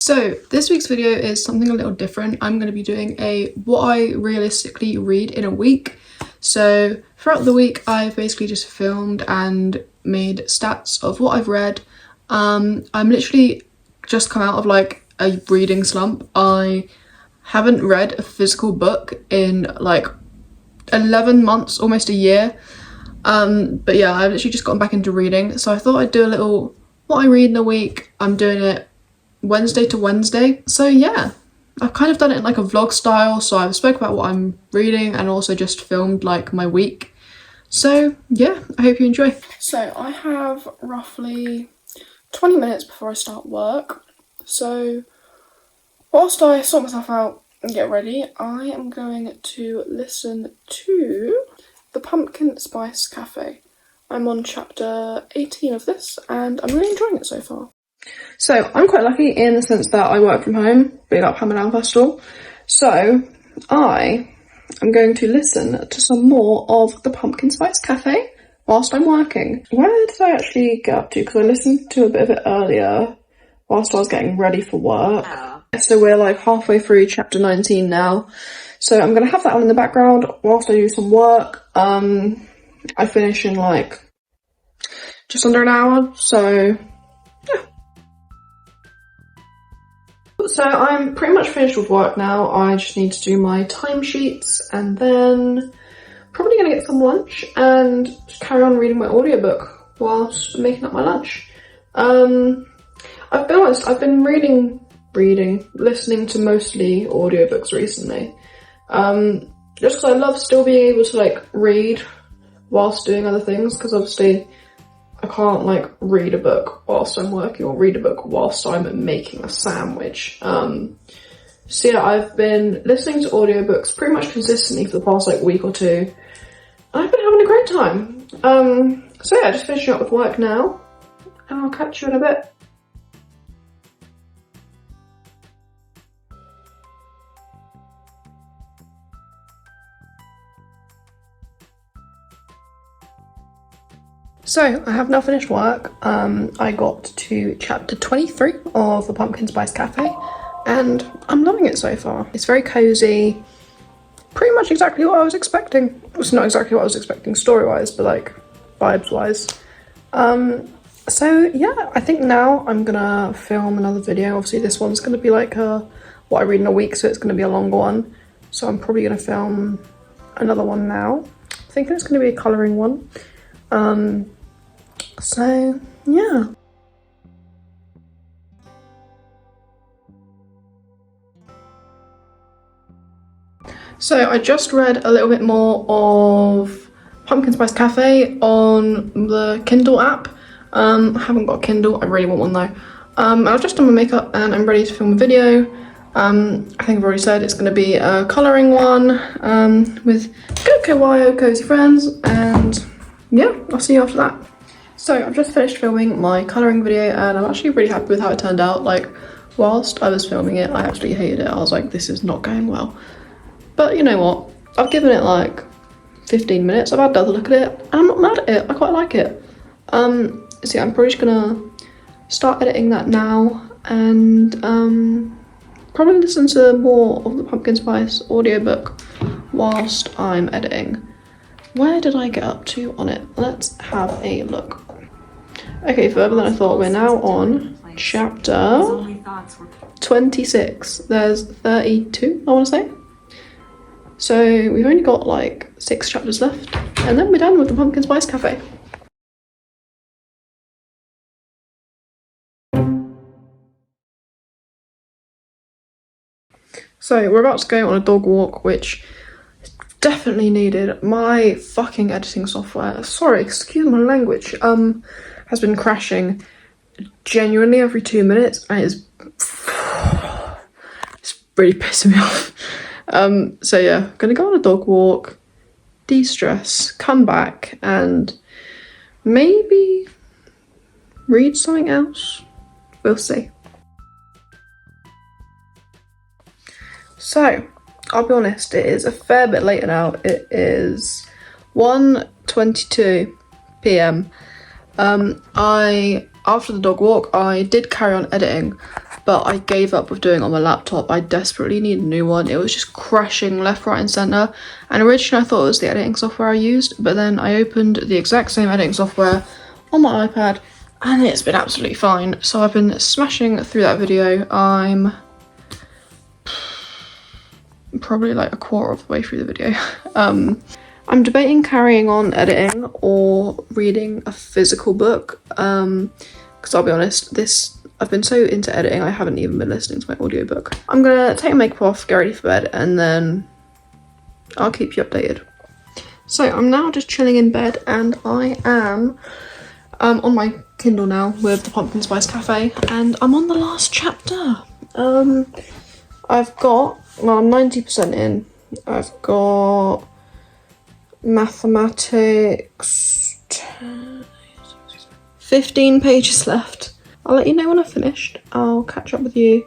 So this week's video is something a little different. I'm going to be doing a what I realistically read in a week. So throughout the week I've basically just filmed and made stats of what I've read. I'm literally just come out of like a reading slump. I haven't read a physical book in like 11 months, almost a year. But yeah, I've literally just gotten back into reading, so I thought I'd do a little what I read in a week. I'm doing it Wednesday to Wednesday. So yeah, I've kind of done it in like a vlog style. So I've spoke about what I'm reading and also just filmed like my week. So yeah, I hope you enjoy. So I have roughly 20 minutes before I start work. So whilst I sort myself out and get ready, I am going to listen to The Pumpkin Spice Cafe. I'm on chapter 18 of this and I'm really enjoying it so far. So I'm quite lucky in the sense that I work from home, big up Hammer Down Festival. So I am going to listen to some more of The Pumpkin Spice Cafe whilst I'm working. Where did I actually get up to? Because I listened to a bit of it earlier whilst I was getting ready for work. So we're like halfway through chapter 19 now. So I'm going to have that on in the background whilst I do some work. I finish in like just under an hour, so yeah. So I'm pretty much finished with work now. I just need to do my timesheets and then probably gonna get some lunch and just carry on reading my audiobook whilst making up my lunch. I've been honest, I've been listening to mostly audiobooks recently. Just because I love still being able to like read whilst doing other things, because obviously I can't like read a book whilst I'm working or read a book whilst I'm making a sandwich. So yeah, I've been listening to audiobooks pretty much consistently for the past like week or two. I've been having a great time. So yeah, just finishing up with work now and I'll catch you in a bit. So I have now finished work. I got to chapter 23 of The Pumpkin Spice Cafe and I'm loving it so far. It's very cozy, pretty much exactly what I was expecting. It's not exactly what I was expecting story-wise, but like vibes-wise. So yeah, I think now I'm gonna film another video. Obviously this one's gonna be like what I read in a week, so it's gonna be a longer one. So I'm probably gonna film another one now. I think it's gonna be a colouring one. So yeah. So I just read a little bit more of Pumpkin Spice Cafe on the Kindle app. I haven't got a Kindle, I really want one though. I've just done my makeup and I'm ready to film a video. I think I've already said it's going to be a colouring one with GoKYO Cozy Friends, and yeah, I'll see you after that. So I've just finished filming my colouring video and I'm actually really happy with how it turned out. Like, whilst I was filming it, I actually hated it. I was like, this is not going well. But you know what? I've given it like 15 minutes. I've had another look at it and I'm not mad at it. I quite like it. So yeah, I'm probably just gonna start editing that now and probably listen to more of the Pumpkin Spice audiobook whilst I'm editing. Where did I get up to on it? Let's have a look. Okay, further than I thought. We're now on chapter 26. There's 32, I want to say. So we've only got like 6 chapters left, and then we're done with the Pumpkin Spice Cafe. So we're about to go on a dog walk, which definitely needed. My fucking editing software, sorry, excuse my language, has been crashing genuinely every 2 minutes and it's really pissing me off. So yeah, gonna go on a dog walk, de-stress, come back and maybe read something else. We'll see. So I'll be honest, it is a fair bit later now. It is 1:22 p.m. I after the dog walk, I did carry on editing, but I gave up with doing it on my laptop. I desperately need a new one. It was just crashing left, right and centre. And originally I thought it was the editing software I used, but then I opened the exact same editing software on my iPad and it's been absolutely fine. So I've been smashing through that video. I'm probably like a quarter of the way through the video. I'm debating carrying on editing or reading a physical book, because I'll be honest, I've been so into editing I haven't even been listening to my audiobook. I'm gonna take my makeup off, get ready for bed, and then I'll keep you updated. So I'm now just chilling in bed and I am on my Kindle now with the Pumpkin Spice Cafe and I'm on the last chapter. I've got, well, I'm 90% in. I've got mathematics, 15 pages left. I'll let you know when I've finished. I'll catch up with you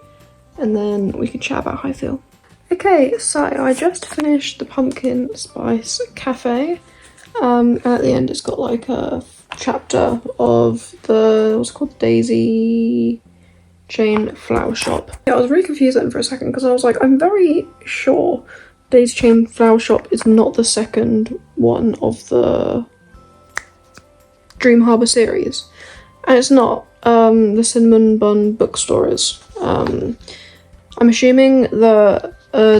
and then we can chat about how I feel. Okay, so I just finished the Pumpkin Spice Cafe. And at the end it's got like a chapter of the, what's it called, Daisy Chain Flower Shop. Yeah, I was really confused then for a second because I was like, I'm very sure Daisy Chain Flower Shop is not the second one of the Dream Harbour series. And it's not. The Cinnamon Bun Bookstore is. I'm assuming the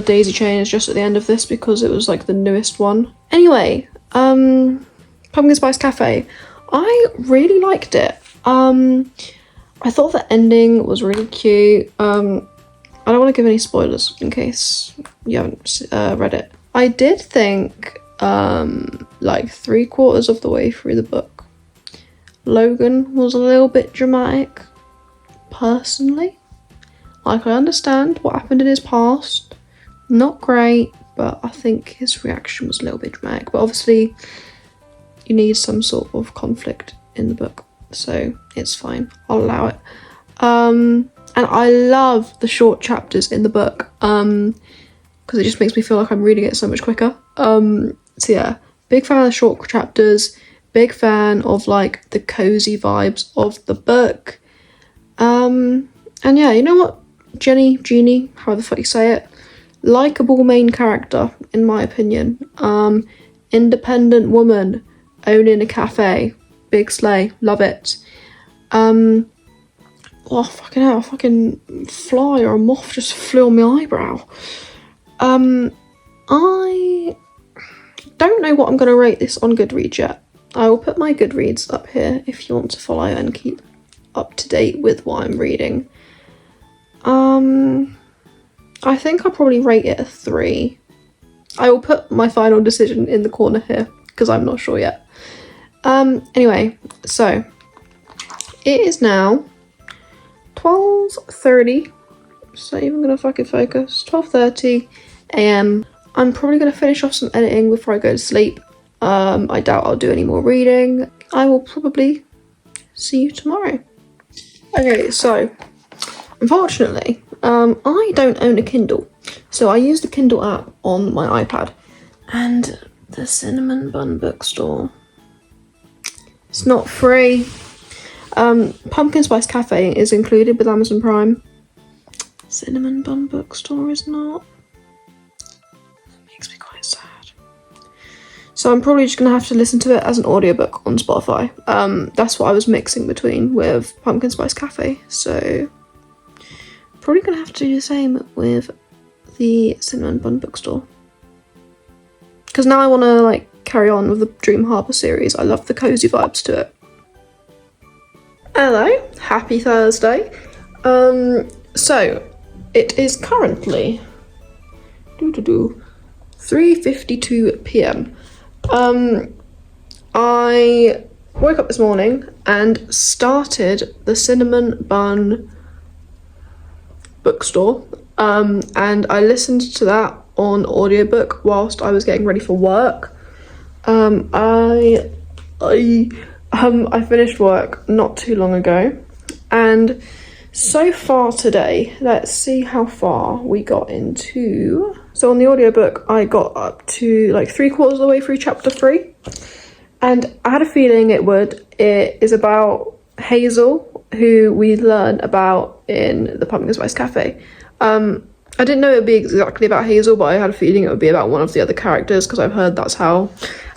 Daisy Chain is just at the end of this because it was like the newest one. Anyway, Pumpkin Spice Cafe. I really liked it. I thought the ending was really cute. I don't want to give any spoilers in case you haven't read it. I did think like 3/4 of the way through the book, Logan was a little bit dramatic, personally. Like, I understand what happened in his past, not great, but I think his reaction was a little bit dramatic. But obviously, you need some sort of conflict in the book, so it's fine. I'll allow it. And I love the short chapters in the book, because it just makes me feel like I'm reading it so much quicker. So yeah, big fan of the short chapters. Big fan of like the cozy vibes of the book. And yeah, you know what? Jeannie, however the fuck you say it, likeable main character, in my opinion. Independent woman, owning a cafe, big slay, love it. Oh fucking hell, a fucking fly or a moth just flew on my eyebrow. I don't know what I'm gonna rate this on Goodreads yet. I will put my Goodreads up here if you want to follow and keep up to date with what I'm reading. I think I'll probably rate it a 3. I will put my final decision in the corner here because I'm not sure yet. Anyway, so it is now 12:30. So even gonna fucking focus. 12:30 a.m. I'm probably gonna finish off some editing before I go to sleep. I doubt I'll do any more reading. I will probably see you tomorrow. Okay, so unfortunately, I don't own a Kindle, so I use the Kindle app on my iPad. And the Cinnamon Bun Bookstore, it's not free. Pumpkin Spice Cafe is included with Amazon Prime. Cinnamon Bun Bookstore is not. Makes me quite sad. So I'm probably just going to have to listen to it as an audiobook on Spotify. That's what I was mixing between with Pumpkin Spice Cafe. So probably going to have to do the same with the Cinnamon Bun Bookstore. Because now I want to like carry on with the Dream Harbour series. I love the cozy vibes to it. Hello, happy Thursday. So it is currently 3:52 p.m. I woke up this morning and started the Cinnamon Bun Bookstore, and I listened to that on audiobook whilst I was getting ready for work. I finished work not too long ago, and so far today, let's see how far we got into. So on the audiobook, I got up to like 3/4 of the way through chapter 3, and I had a feeling it would. It is about Hazel, who we learn about in the Pumpkin Spice Cafe. I didn't know it would be exactly about Hazel, but I had a feeling it would be about one of the other characters because I've heard that's how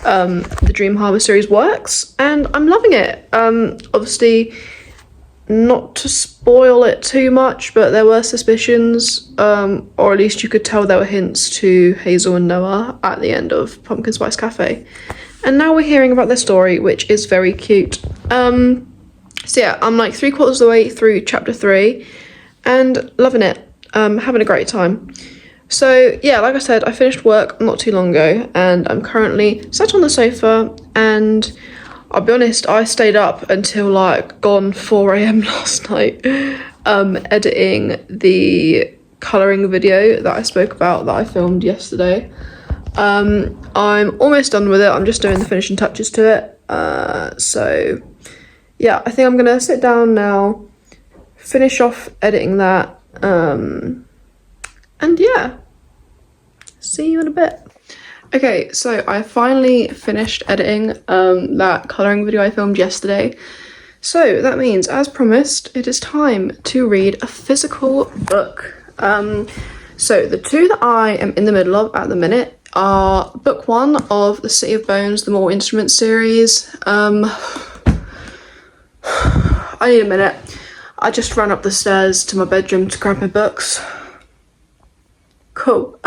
the Dream Harvest series works, and I'm loving it. Obviously, not to spoil it too much, but there were suspicions, or at least you could tell there were hints to Hazel and Noah at the end of Pumpkin Spice Cafe. And now we're hearing about their story, which is very cute. So yeah, I'm like 3/4 of the way through chapter 3 and loving it. Having a great time. So yeah, like I said, I finished work not too long ago and I'm currently sat on the sofa, and I'll be honest, I stayed up until like gone 4 a.m. last night editing the colouring video that I spoke about that I filmed yesterday. I'm almost done with it. I'm just doing the finishing touches to it. So yeah, I think I'm gonna sit down now, finish off editing that, and yeah, see you in a bit. Okay, so I finally finished editing that colouring video I filmed yesterday. So that means, as promised, it is time to read a physical book. So the two that I am in the middle of at the minute are book 1 of the City of Bones, the Mortal Instruments series. I need a minute. I just ran up the stairs to my bedroom to grab my books. Cool.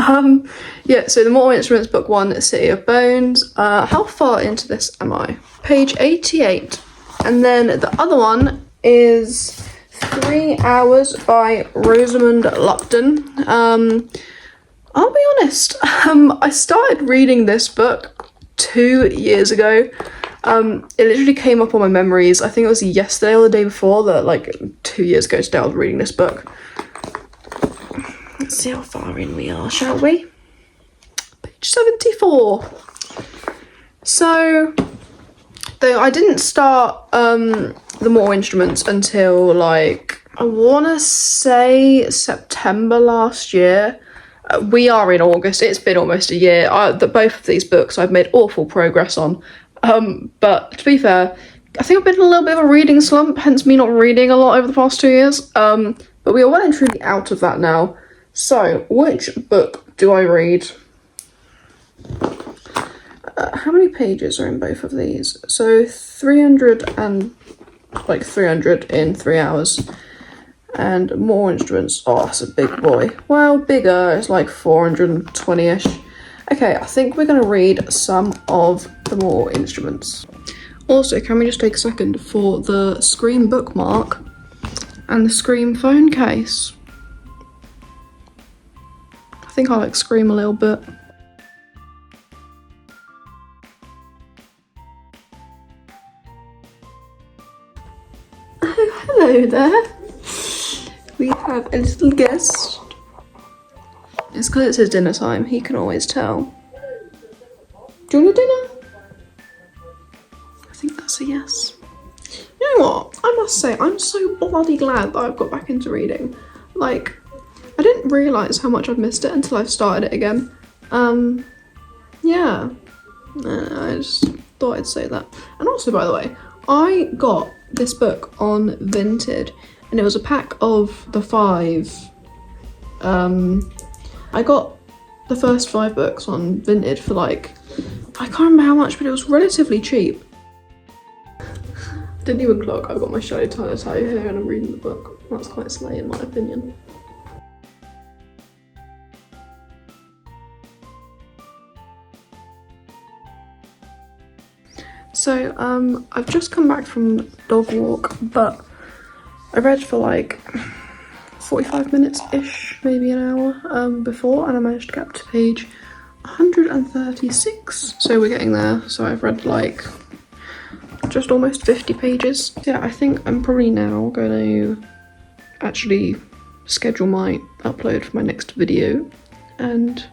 Yeah, so the Mortal Instruments book 1, City of Bones. How far into this am I? Page 88. And then the other one is 3 Hours by Rosamund Lupton. I'll be honest, I started reading this book 2 years ago. It literally came up on my memories. I think it was yesterday or the day before that, like 2 years ago today, I was reading this book. Let's see how far in we are, shall we? Page 74. So, though I didn't start the Mortal Instruments until like, I want to say September last year. We are in August. It's been almost a year. Both of these books I've made awful progress on. But to be fair, I think I've been in a little bit of a reading slump, hence me not reading a lot over the past 2 years. But we are well and truly out of that now. So, which book do I read? How many pages are in both of these? So 300 in 3 hours. And Mortal Instruments, oh, that's a big boy. Well, bigger, it's like 420-ish. Okay, I think we're going to read some of the Mortal Instruments. Also, can we just take a second for the Scream bookmark and the Scream phone case? I think I like Scream a little bit. Oh, hello there. We have a little guest. It's because it says dinner time, he can always tell. Do you want a dinner? I think that's a yes. You know what? I must say, I'm so bloody glad that I've got back into reading. Like, I didn't realise how much I'd missed it until I've started it again. Yeah. I just thought I'd say that. And also, by the way, I got this book on Vinted, and it was a pack of the 5. I got the first 5 books on Vinted for like, I can't remember how much, but it was relatively cheap. Didn't even clock, I've got my shiny tie here and I'm reading the book. That's quite slay in my opinion. So, I've just come back from dog walk, but I read for like 45 minutes-ish, maybe an hour before, and I managed to get up to page 136. So we're getting there. So I've read like just almost 50 pages. Yeah, I think I'm probably now going to actually schedule my upload for my next video, and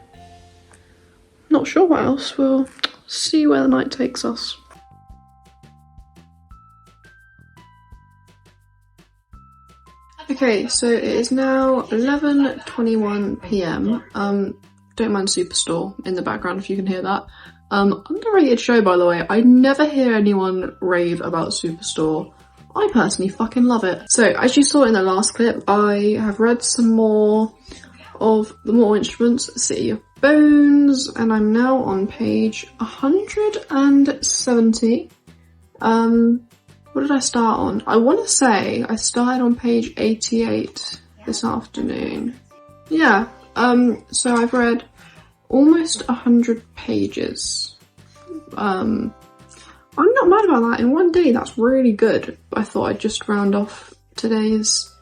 not sure what else. We'll see where the night takes us. Okay, so it is now 11:21 p.m. Don't mind Superstore in the background if you can hear that. Underrated show, by the way. I never hear anyone rave about Superstore. I personally fucking love it. So as you saw in the last clip, I have read some more of The Mortal Instruments, City of Bones, and I'm now on page 170. What did I start on? I want to say I started on page 88 this afternoon. Yeah, so I've read almost 100 pages. I'm not mad about that. In one day, that's really good. I thought I'd just round off today's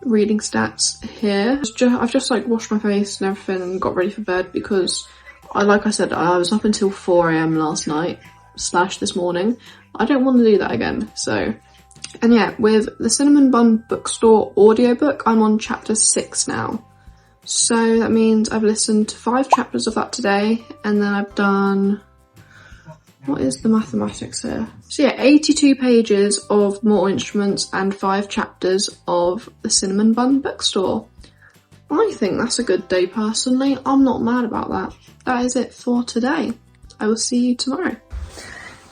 reading stats here. I've just like washed my face and everything and got ready for bed because like I said, I was up until 4 AM last night / this morning. I don't want to do that again. So, and yeah, with the Cinnamon Bun Bookstore audiobook, I'm on chapter 6 now. So that means I've listened to 5 chapters of that today, and then I've done, what is the mathematics here? So yeah, 82 pages of Mortal Instruments and 5 chapters of the Cinnamon Bun Bookstore. I think that's a good day personally. I'm not mad about that. That is it for today. I will see you tomorrow.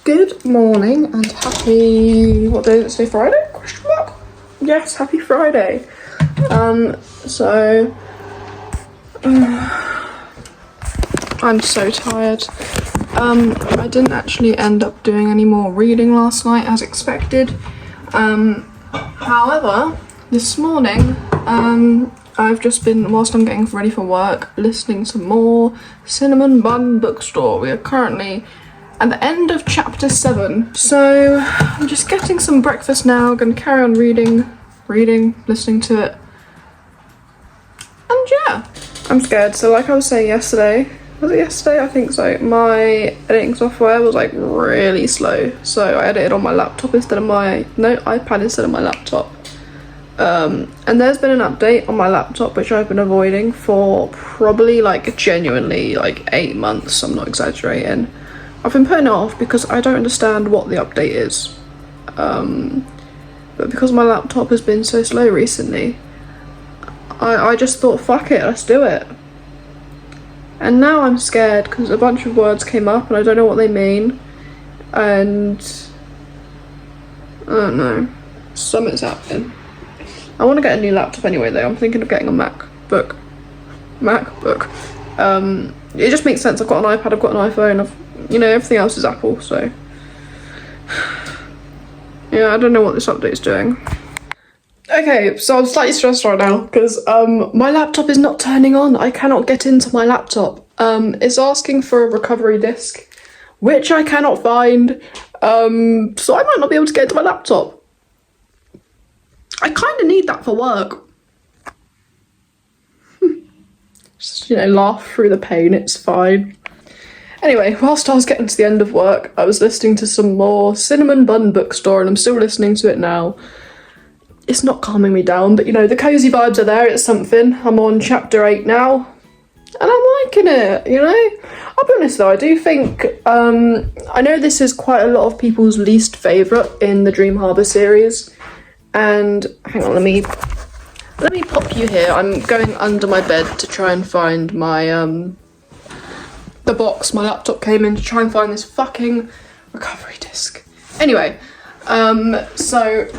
Good morning and happy, what day is it today? Friday? Question mark? Yes, happy Friday. I'm so tired. I didn't actually end up doing any more reading last night as expected. However, this morning, I've just been, whilst I'm getting ready for work, listening to more Cinnamon Bun Bookstore. We are currently at the end of chapter 7. So I'm just getting some breakfast now, gonna carry on reading, listening to it. And yeah, I'm scared. So like I was saying yesterday, was it yesterday? I think so. My editing software was like really slow. So I edited on my laptop instead of iPad instead of my laptop. And there's been an update on my laptop which I've been avoiding for probably like genuinely like 8 months, I'm not exaggerating. I've been putting it off because I don't understand what the update is. But because my laptop has been so slow recently, I just thought, fuck it, let's do it. And now I'm scared because a bunch of words came up and I don't know what they mean. And I don't know, something's happening. I want to get a new laptop anyway though. I'm thinking of getting a MacBook. It just makes sense. I've got an iPad, I've got an iPhone, everything else is Apple, so yeah, I don't know what this update's doing. Okay, so I'm slightly stressed right now because my laptop is not turning on. I cannot get into my laptop. It's asking for a recovery disk, which I cannot find, so I might not be able to get into my laptop. I kind of need that for work. Just, laugh through the pain, it's fine. Anyway, whilst I was getting to the end of work, I was listening to some more Cinnamon Bun Bookstore, and I'm still listening to it now. It's not calming me down, but the cozy vibes are there, it's something. I'm on chapter 8 now, and I'm liking it, I'll be honest though, I do think, I know this is quite a lot of people's least favourite in the Dream Harbour series, and hang on, let me pop you here. I'm going under my bed to try and find my, the box my laptop came in, to try and find this fucking recovery disc. Anyway, so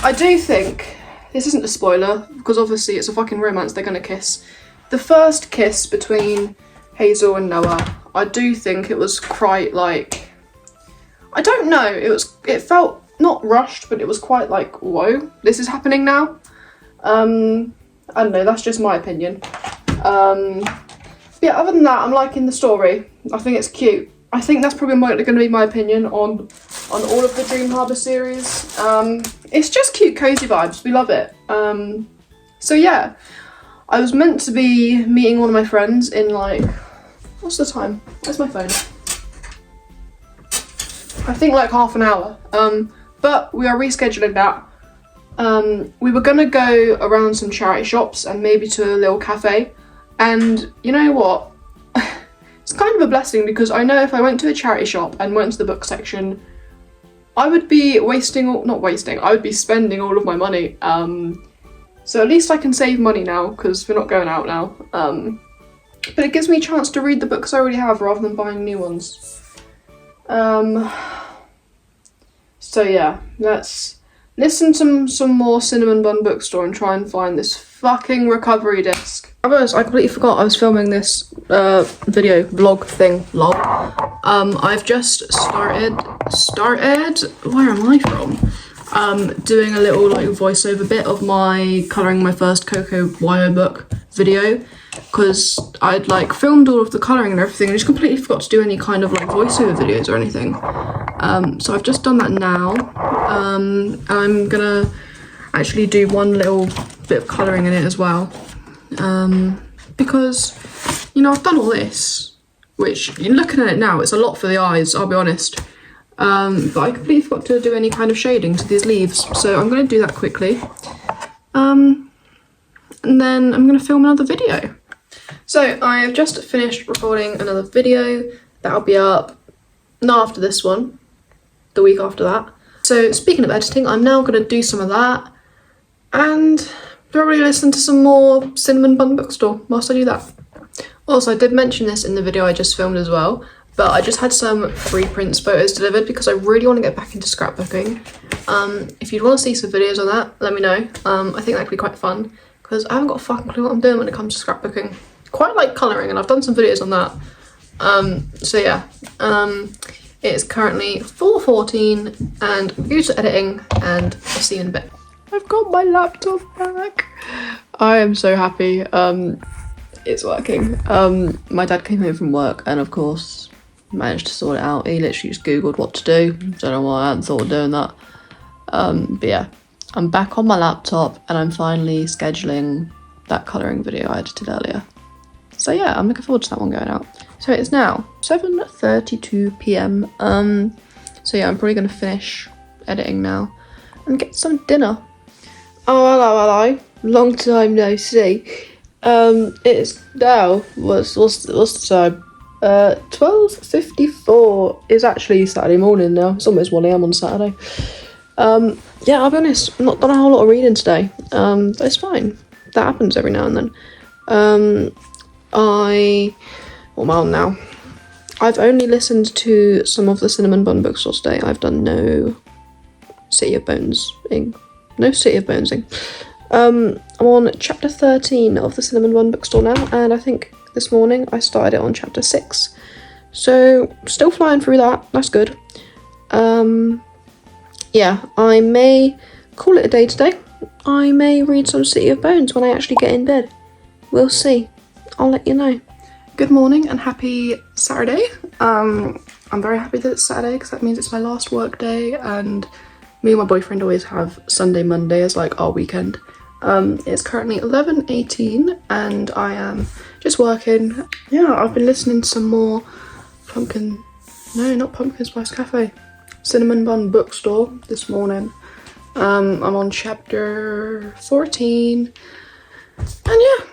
I do think, this isn't a spoiler, because obviously it's a fucking romance, they're gonna kiss. The first kiss between Hazel and Noah, I do think it was quite like, I don't know, it felt not rushed, but it was quite like, whoa, this is happening now. I don't know, that's just my opinion. Yeah, other than that, I'm liking the story. I think it's cute. I think that's probably going to be my opinion on all of the Dream Harbour series. It's just cute, cozy vibes. We love it. So yeah, I was meant to be meeting one of my friends in like, what's the time? Where's my phone? I think like half an hour. But we are rescheduling that. We were gonna go around some charity shops and maybe to a little cafe. And you know what? It's kind of a blessing because I know if I went to a charity shop and went to the book section, I would be I would be spending all of my money. So at least I can save money now because we're not going out now. But it gives me a chance to read the books I already have rather than buying new ones. It's So yeah, let's listen to some more Cinnamon Bun Bookstore and try and find this fucking recovery disc. I'll be honest, I completely forgot I was filming this video vlog thing. Lol. I've just started. Where am I from? Doing a little like voiceover bit of my colouring my first Coco Wire book video, because I'd like filmed all of the colouring and everything and just completely forgot to do any kind of like voiceover videos or anything. So I've just done that now. I'm gonna actually do one little bit of colouring in it as well, because, you know, I've done all this, which, looking at it now, it's a lot for the eyes, I'll be honest. But I completely forgot to do any kind of shading to these leaves, so I'm going to do that quickly. And then I'm going to film another video. So I have just finished recording another video. That'll be up not after this one, the week after that. So speaking of editing, I'm now going to do some of that and probably listen to some more Cinnamon Bun Bookstore whilst I do that. Also, I did mention this in the video I just filmed as well, but I just had some free prints photos delivered because I really want to get back into scrapbooking. If you'd want to see some videos on that, let me know. I think that could be quite fun because I haven't got a fucking clue what I'm doing when it comes to scrapbooking. Quite like colouring, and I've done some videos on that. So yeah, it is currently 4:14 and I'm used to editing, and I'll see you in a bit. I've got my laptop back. I am so happy. It's working. My dad came home from work and of course managed to sort it out. He literally just googled what to do. Don't know why I hadn't thought of doing that. But yeah, I'm back on my laptop and I'm finally scheduling that colouring video I edited earlier. So yeah, I'm looking forward to that one going out. So it's now 7:32 p.m. So yeah, I'm probably going to finish editing now and get some dinner. Oh, hello. Long time no see. It's now, what's the time? 12:54. It's actually Saturday morning now. It's almost 1 a.m. on Saturday. Yeah, I'll be honest, I've not done a whole lot of reading today. But it's fine. That happens every now and then. What am I on now? I've only listened to some of the Cinnamon Bun Bookstore today. I've done no City of Bonesing. No City of Bonesing. I'm on chapter 13 of the Cinnamon Bun Bookstore now, and I think this morning I started it on chapter 6. So, still flying through that, that's good. Yeah, I may call it a day today. I may read some City of Bones when I actually get in bed. We'll see. I'll let you know. Good morning and happy Saturday. I'm very happy that it's Saturday because that means it's my last work day, and me and my boyfriend always have Sunday, Monday as like our weekend. It's currently 11:18 and I am just working. Yeah, I've been listening to some more Pumpkin Spice Cafe, Cinnamon Bun Bookstore this morning. I'm on chapter 14 and yeah.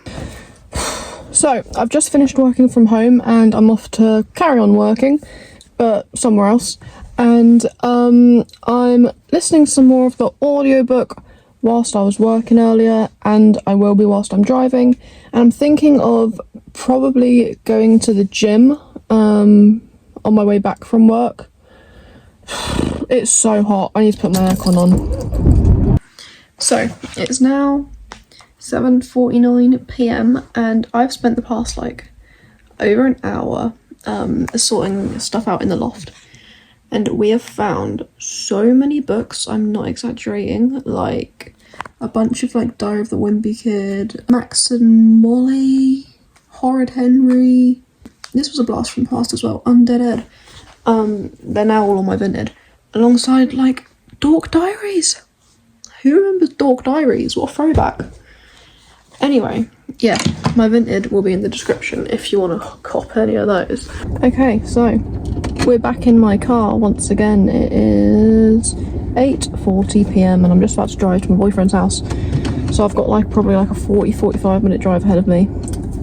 So I've just finished working from home and I'm off to carry on working, but somewhere else. And I'm listening to some more of the audiobook whilst I was working earlier, and I will be whilst I'm driving. And I'm thinking of probably going to the gym on my way back from work. It's so hot, I need to put my aircon on. So it's now 7:49 p.m. and I've spent the past like over an hour sorting stuff out in the loft. And we have found so many books, I'm not exaggerating, like a bunch of like Diary of the Wimpy Kid, Max and Molly, Horrid Henry. This was a blast from the past as well, Undead Ed. They're now all on my Vinted. Alongside like Dork Diaries. Who remembers Dork Diaries? What a throwback. Anyway, yeah, my Vinted will be in the description if you want to cop any of those. Okay, so we're back in my car once again. It is 8:40 p.m. and I'm just about to drive to my boyfriend's house. So I've got like probably like a 40-45 minute drive ahead of me.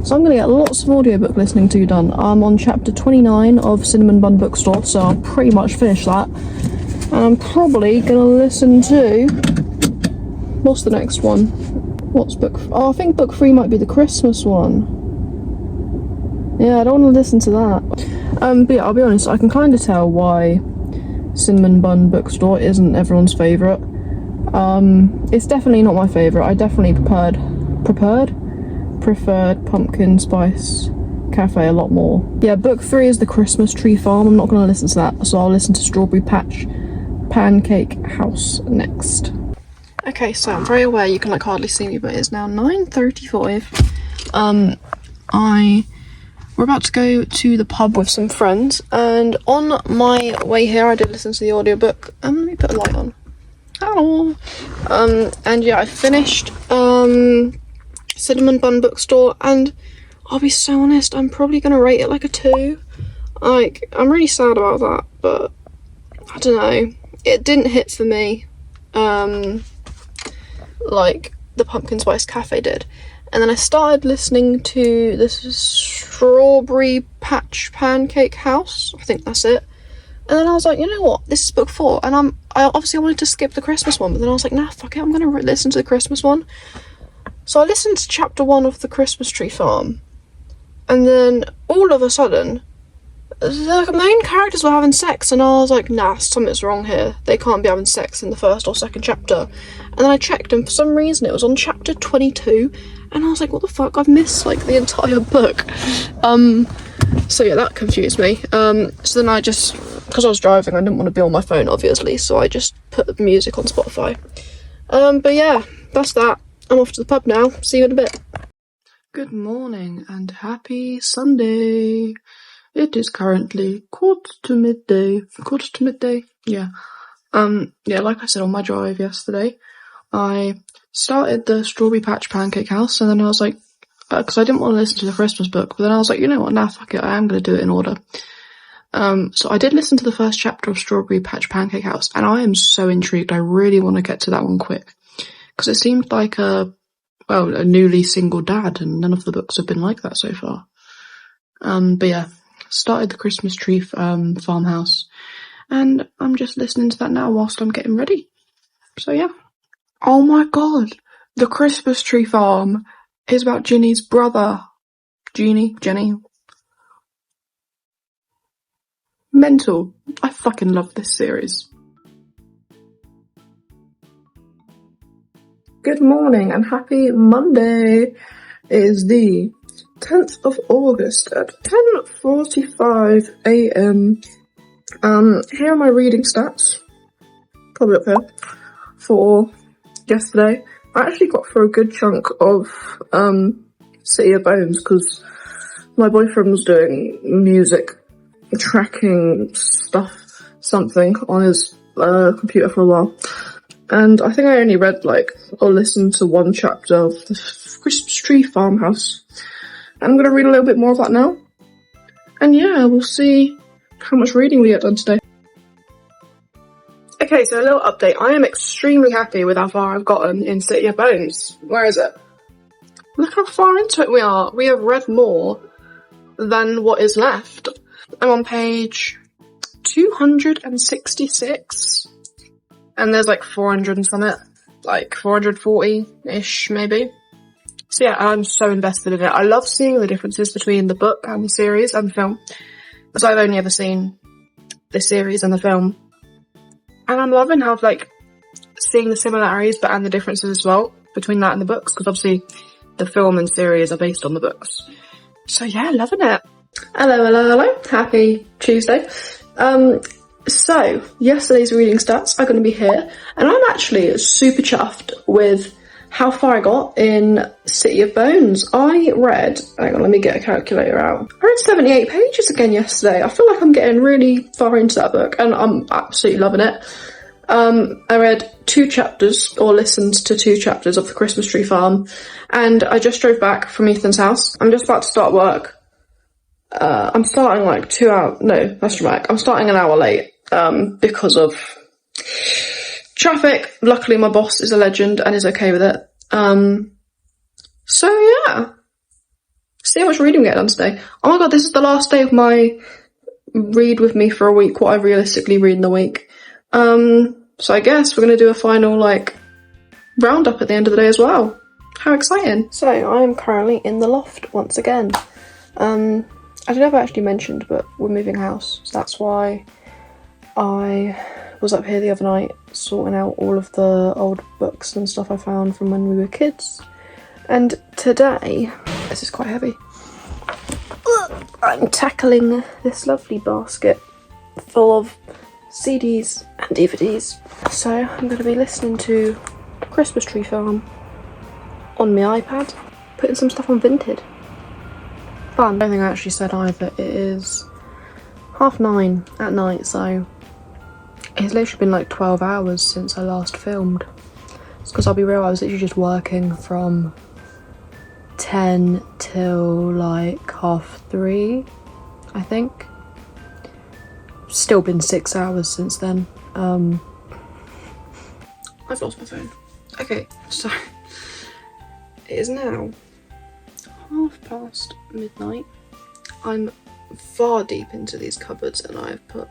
So I'm going to get lots of audiobook listening to done. I'm on chapter 29 of Cinnamon Bun Bookstore, so I'll pretty much finish that. And I'm probably going to listen to... what's the next one? What's book... oh, I think book 3 might be the Christmas one. Yeah, I don't want to listen to that. But yeah, I'll be honest, I can kind of tell why Cinnamon Bun Bookstore isn't everyone's favourite. It's definitely not my favourite. I definitely preferred Pumpkin Spice Cafe a lot more. Yeah, book 3 is The Christmas Tree Farm. I'm not going to listen to that, so I'll listen to Strawberry Patch Pancake House next. Okay, so I'm very aware you can like hardly see me, but it's now 9:35. We're about to go to the pub with some friends, and on my way here I did listen to the audiobook. Let me put a light on. Hello. And yeah, I finished Cinnamon Bun Bookstore, and I'll be so honest, I'm probably gonna rate it like a 2. Like, I'm really sad about that, but I don't know. It didn't hit for me, like the Pumpkin Spice Cafe did. And then I started listening to this Strawberry Patch Pancake House. I think that's it. And then I was like, you know what? This is book 4, and I obviously wanted to skip the Christmas one, but then I was like, nah, fuck it, I'm gonna listen to the Christmas one. So I listened to chapter 1 of The Christmas Tree Farm, and then all of a sudden, the main characters were having sex, and I was like, nah, something's wrong here. They can't be having sex in the first or second chapter. And then I checked, and for some reason it was on chapter 22, and I was like, what the fuck? I've missed like the entire book. So yeah, that confused me. So then I just, because I was driving, I didn't want to be on my phone, obviously, so I just put the music on Spotify. But yeah, that's that. I'm off to the pub now. See you in a bit. Good morning and happy Sunday. It is currently quarter to midday. Yeah. Yeah, like I said on my drive yesterday, I started the Strawberry Patch Pancake House, and then I was like, because I didn't want to listen to the Christmas book, but then I was like, you know what, nah, fuck it, I am going to do it in order. So I did listen to the first chapter of Strawberry Patch Pancake House, and I am so intrigued. I really want to get to that one quick, because it seemed like a newly single dad, and none of the books have been like that so far. But yeah, started the Christmas Tree Farmhouse, and I'm just listening to that now whilst I'm getting ready. So yeah. Oh my god, the Christmas Tree Farm is about Ginny's brother. Jenny. Mental. I fucking love this series. Good morning and happy Monday. It is the 10th of August at 10:45 a.m. Here are my reading stats. Probably up here. For yesterday. I actually got through a good chunk of City of Bones because my boyfriend was doing music tracking something on his computer for a while, and I think I only read or listened to one chapter of the Christmas Tree Farmhouse. I'm gonna read a little bit more of that now, and yeah, we'll see how much reading we get done today. Okay, so a little update. I am extremely happy with how far I've gotten in City of Bones. Where is it? Look how far into it we are. We have read more than what is left. I'm on page 266. And there's 400 and something. 440-ish, maybe. So yeah, I'm so invested in it. I love seeing the differences between the book and the series and the film. Because I've only ever seen the series and the film. And I'm loving how, seeing the similarities and the differences as well between that and the books, because obviously the film and series are based on the books. So yeah, loving it. Hello. Happy Tuesday. So, yesterday's reading stats are going to be here, and I'm actually super chuffed with how far I got in City of Bones. I read, hang on, let me get a calculator out. I read 78 pages again yesterday. I feel like I'm getting really far into that book, and I'm absolutely loving it. I read 2 chapters, or listened to 2 chapters of The Christmas Tree Farm, and I just drove back from Ethan's house. I'm just about to start work. I'm starting I'm starting an hour late, because of traffic. Luckily my boss is a legend and is okay with it. So yeah. See how much reading we get done today. Oh my god, this is the last day of my read with me for a week, what I realistically read in the week. So I guess we're gonna do a final, roundup at the end of the day as well. How exciting. So, I am currently in the loft once again. I don't know if I actually mentioned, but we're moving house, so that's why I was up here the other night sorting out all of the old books and stuff I found from when we were kids. And today, this is quite heavy, I'm tackling this lovely basket full of CDs and DVDs. So I'm going to be listening to Christmas Tree Farm on my iPad, putting some stuff on Vinted. Fun. I don't think I actually said either. It is 9:30 at night, so it's literally been like 12 hours since I last filmed. It's because I'll be real, I was literally just working from 10 till like 3:30, I think. Still been 6 hours since then. I've lost my phone. Okay, so it is now midnight. I'm far deep into these cupboards and I've put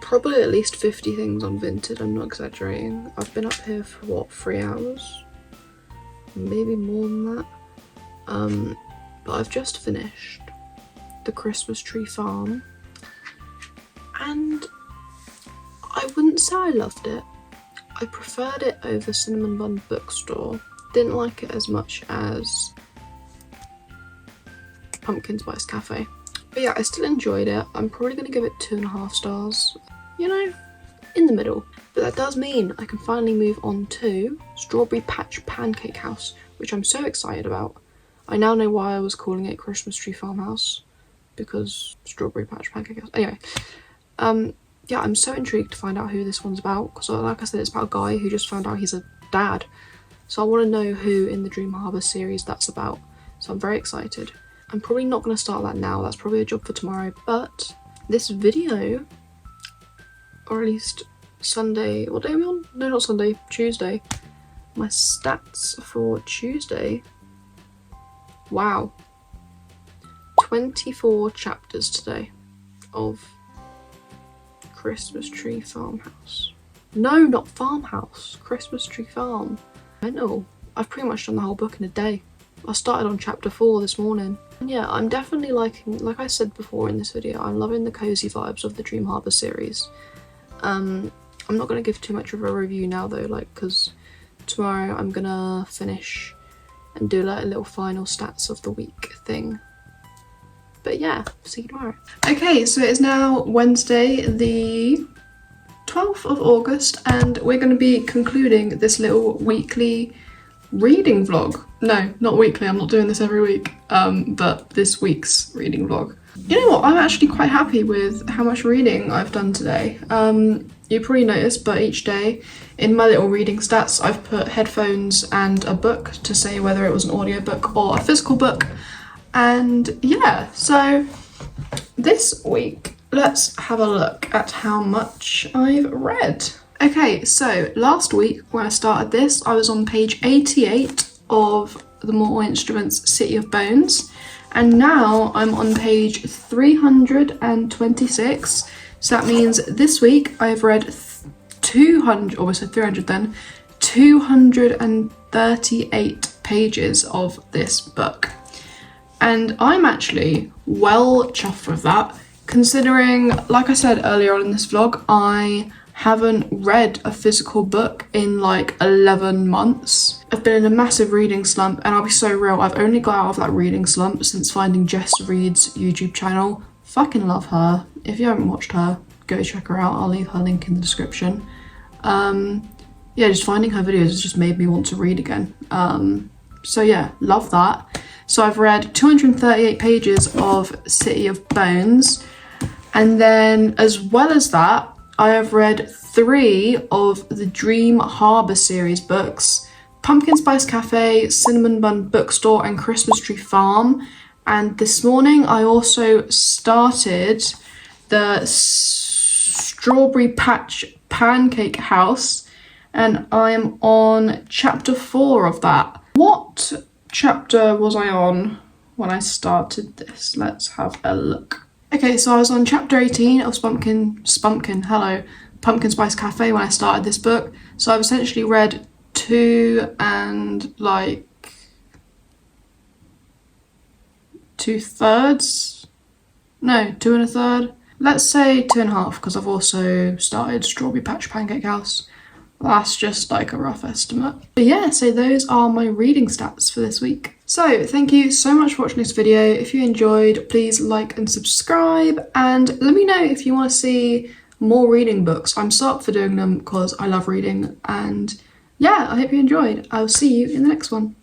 probably at least 50 things on Vinted, I'm not exaggerating. I've been up here for what, 3 hours? Maybe more than that. But I've just finished The Christmas Tree Farm and I wouldn't say I loved it. I preferred it over Cinnamon Bun Bookstore. Didn't like it as much as Pumpkin Spice Cafe. But yeah, I still enjoyed it. I'm probably going to give it 2.5 stars. You know, in the middle. But that does mean I can finally move on to Strawberry Patch Pancake House, which I'm so excited about. I now know why I was calling it Christmas Tree Farmhouse, because Strawberry Patch Pancake House. Anyway, yeah, I'm so intrigued to find out who this one's about, because like I said, it's about a guy who just found out he's a dad. So I want to know who in the Dream Harbour series that's about. So I'm very excited. I'm probably not going to start that now, that's probably a job for tomorrow, but this video, or at least Sunday, what day are we on? No, not Sunday, Tuesday. My stats for Tuesday. Wow. 24 chapters today of Christmas Tree Farmhouse. No, not Farmhouse. Christmas Tree Farm. Mental. I've pretty much done the whole book in a day. I started on chapter 4 this morning. And yeah, I'm definitely liking, like I said before in this video, I'm loving the cozy vibes of the Dream Harbour series. I'm not going to give too much of a review now though, like, because tomorrow I'm gonna finish and do like a little final stats of the week thing. But yeah, see you tomorrow. Okay, so it is now Wednesday the 12th of August and we're going to be concluding this little weekly reading vlog. No, not weekly, I'm not doing this every week, but this week's reading vlog. You know what, I'm actually quite happy with how much reading I've done today. You probably noticed, but each day in my little reading stats, I've put headphones and a book to say whether it was an audiobook or a physical book. And yeah, so this week, let's have a look at how much I've read. Okay, so last week when I started this, I was on page 88 of the Mortal Instruments City of Bones. And now I'm on page 326. So that means this week I've read 238 pages of this book. And I'm actually well chuffed with that, considering, like I said earlier on in this vlog, I haven't read a physical book in like 11 months. I've been in a massive reading slump, and I'll be so real, I've only got out of that reading slump since finding Jess Read's YouTube channel. Fucking love her. If you haven't watched her, go check her out. I'll leave her link in the description. Yeah, just finding her videos has just made me want to read again. So yeah, love that. So I've read 238 pages of City of Bones, and then as well as that, I have read 3 of the Dream Harbour series books: Pumpkin Spice Cafe, Cinnamon Bun Bookstore, and Christmas Tree Farm. And this morning I also started the Strawberry Patch Pancake House, and I'm on chapter 4 of that. What chapter was I on when I started this? Let's have a look. Okay, so I was on chapter 18 of Pumpkin Spice Cafe when I started this book. So I've essentially read 2 and like 2/3? No, 2 1/3 let's say 2.5, because I've also started Strawberry Patch Pancake House. That's just like a rough estimate. But yeah, so those are my reading stats for this week. So thank you so much for watching this video. If you enjoyed, please like and subscribe, and let me know if you want to see more reading books. I'm so up for doing them because I love reading, and yeah, I hope you enjoyed. I'll see you in the next one.